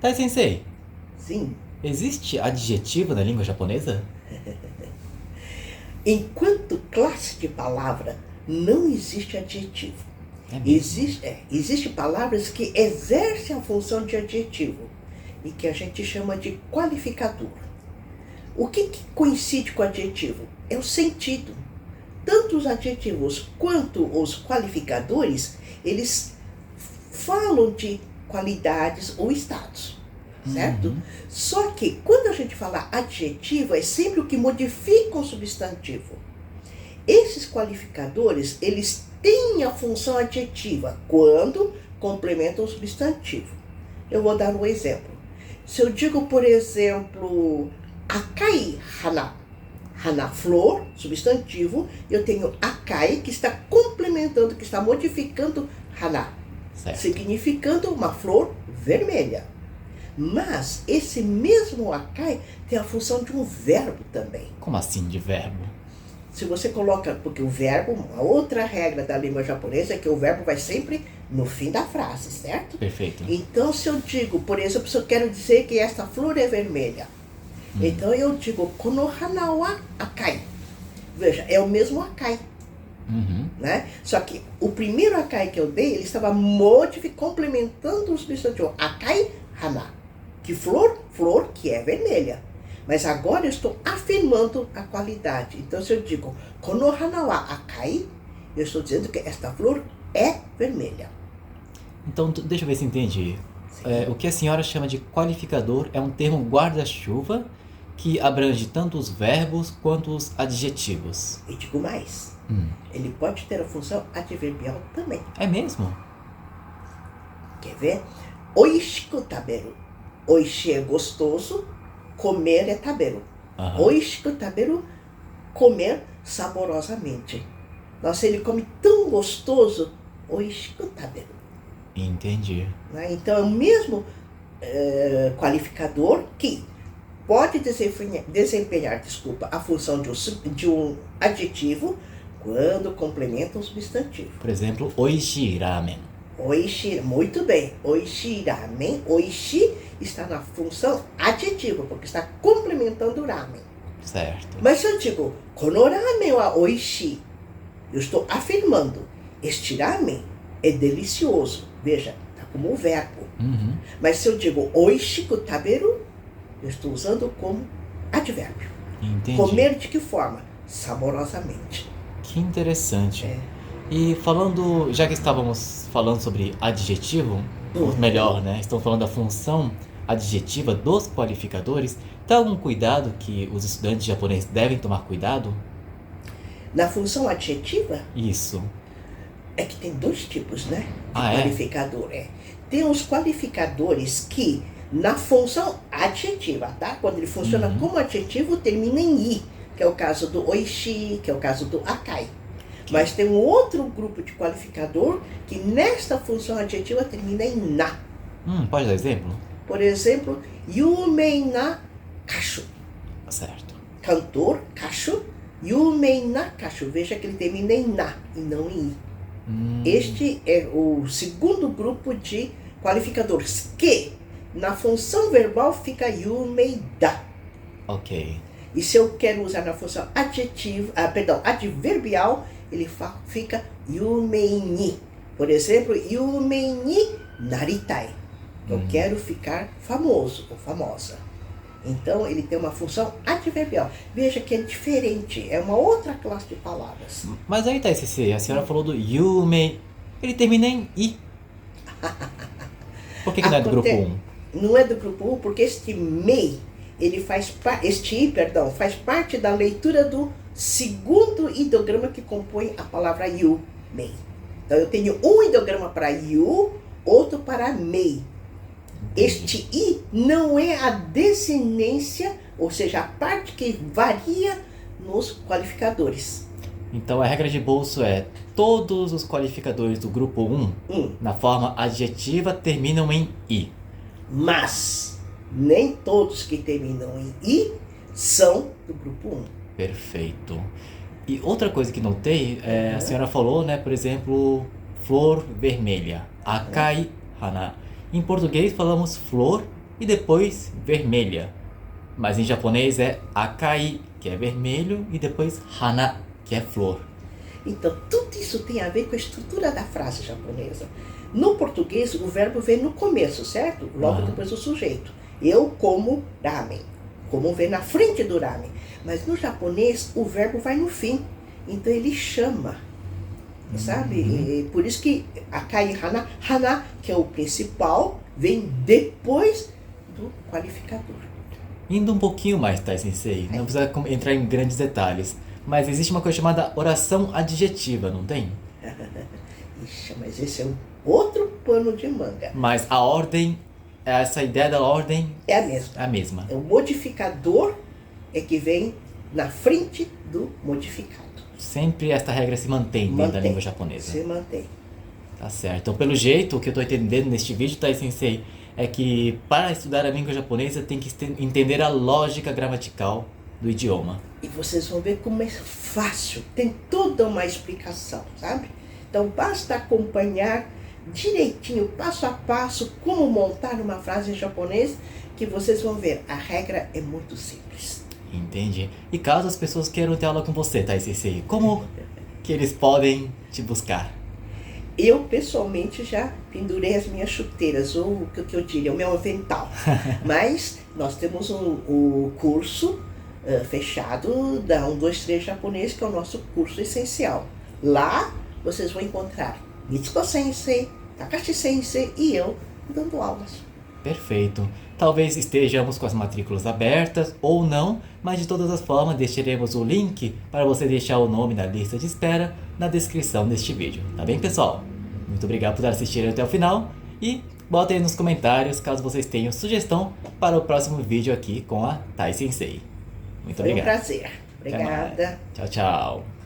Tai Sensei, Sim. existe adjetivo na língua japonesa? Enquanto classe de palavra, não existe adjetivo. É mesmo? Existe palavras que exercem a função de adjetivo e que a gente chama de qualificador. O que coincide com o adjetivo? É o sentido. Tanto os adjetivos quanto os qualificadores, eles falam de qualidades ou estados, certo? Só que quando a gente fala adjetivo, é sempre o que modifica o substantivo. Esses qualificadores, eles têm a função adjetiva quando complementam o substantivo. Eu vou dar um exemplo. Se eu digo, por exemplo, akai hana, hana flor, substantivo, eu tenho akai que está complementando, que está modificando hana, Certo. significando uma flor vermelha. Mas esse mesmo akai tem a função de um verbo também. Como assim de verbo? Se você coloca, porque o verbo, uma outra regra da língua japonesa é que o verbo vai sempre no fim da frase, certo? Perfeito. Então, se eu digo, por exemplo, se eu quero dizer que esta flor é vermelha, então eu digo, kono hana wa akai. Veja, é o mesmo akai, né? Só que o primeiro akai que eu dei, ele estava complementando o substantivo akai hana, que flor que é vermelha. Mas agora eu estou afirmando a qualidade. Então, se eu digo kono hana wa akai, eu estou dizendo que esta flor é vermelha. Então, deixa eu ver se entendi. O que a senhora chama de qualificador é um termo guarda-chuva que abrange tanto os verbos quanto os adjetivos. E digo mais, ele pode ter a função adverbial também. É mesmo? Quer ver? Oishiku taberu. Oishi é gostoso, comer é taberu. Oishiku taberu, comer saborosamente. Nossa, ele come tão gostoso, oishiku taberu. Entendi. Né? Então é o mesmo qualificador que pode desempenhar a função de um adjetivo quando complementa um substantivo. Por exemplo, oishi ramen. Oishi, muito bem. Oishi ramen. Oishi está na função adjetiva, porque está complementando o ramen. Certo. Mas se eu digo, kono ramen wa oishi, eu estou afirmando, este ramen é delicioso. Veja, está como um verbo. Mas se eu digo, oishiku taberu, eu estou usando como advérbio. Entendi. Comer de que forma? Saborosamente. Que interessante. E falando, já que estávamos falando sobre adjetivo, ou melhor, né? Estamos falando da função adjetiva dos qualificadores, tem algum cuidado que os estudantes japoneses devem tomar cuidado? Na função adjetiva, Isso. é que tem dois tipos, né? De Ah, é? qualificador. Tem os qualificadores que, na função adjetiva, tá? Quando ele funciona como adjetivo, termina em i, que é o caso do oishi, que é o caso do akai. Mas tem um outro grupo de qualificador que nesta função adjetiva termina em na. Pode dar exemplo? Por exemplo, yumei na kashu. Certo. Cantor, kashu, yumei na kashu. Veja que ele termina em na e não em i. Este é o segundo grupo de qualificadores que na função verbal fica yumei da. Ok. E se eu quero usar na função adverbial, ele fica yumei ni. Por exemplo, yumei ni naritai. Eu quero ficar famoso ou famosa. Então, ele tem uma função adverbial. Veja que é diferente, é uma outra classe de palavras. Mas aí, Tai Sensei, a senhora falou do yumei. Ele termina em i. Por que não é do grupo 1? Não é do grupo 1 porque este mei, este i, faz parte da leitura do segundo ideograma que compõe a palavra yumei. Então, eu tenho um ideograma para yu, outro para mei. Este i não é a desinência, ou seja, a parte que varia nos qualificadores. Então a regra de bolso é: todos os qualificadores do grupo 1, na forma adjetiva, terminam em i. Mas nem todos que terminam em i são do grupo 1. Perfeito. E outra coisa que notei, a senhora falou, né, por exemplo, flor vermelha, akai hana. Em português falamos flor e depois vermelha. Mas em japonês é akai, que é vermelho, e depois hana, que é flor. Então, tudo isso tem a ver com a estrutura da frase japonesa. No português, o verbo vem no começo, certo? Logo depois do sujeito. Eu como ramen. Como vem na frente do ramen. Mas no japonês, o verbo vai no fim. Então, ele chama. Sabe? E por isso que akai hana, hana, que é o principal, vem depois do qualificador. Indo um pouquinho mais, Tai Sensei, não precisa entrar em grandes detalhes, mas existe uma coisa chamada oração adjetiva, não tem? Ixi, mas esse é um outro pano de manga. Mas a ordem, essa ideia da ordem é a mesma. É a mesma. O modificador é que vem na frente do modificado. Sempre esta regra se mantém dentro da língua japonesa. Se mantém. Tá certo. Então, pelo jeito, o que eu estou entendendo neste vídeo, Tai Sensei, é que para estudar a língua japonesa tem que entender a lógica gramatical do idioma. E vocês vão ver como é fácil, tem toda uma explicação, sabe? Então basta acompanhar direitinho, passo a passo, como montar uma frase em japonês, que vocês vão ver, a regra é muito simples. Entendi. E caso as pessoas queiram ter aula com você, Tai Sensei, como que eles podem te buscar? Eu, pessoalmente, já pendurei as minhas chuteiras, ou o que eu diria, o meu avental. Mas nós temos o curso fechado da 1, 2, 3 japonês, que é o nosso curso essencial. Lá vocês vão encontrar Mitsuko Sensei, Takashi Sensei e eu dando aulas. Perfeito. Talvez estejamos com as matrículas abertas ou não, mas de todas as formas deixaremos o link para você deixar o nome na lista de espera na descrição deste vídeo. Tá bem, pessoal? Muito obrigado por assistir até o final e botem aí nos comentários caso vocês tenham sugestão para o próximo vídeo aqui com a Tai Sensei. Muito obrigado. Foi um prazer. Obrigada. Tchau, tchau.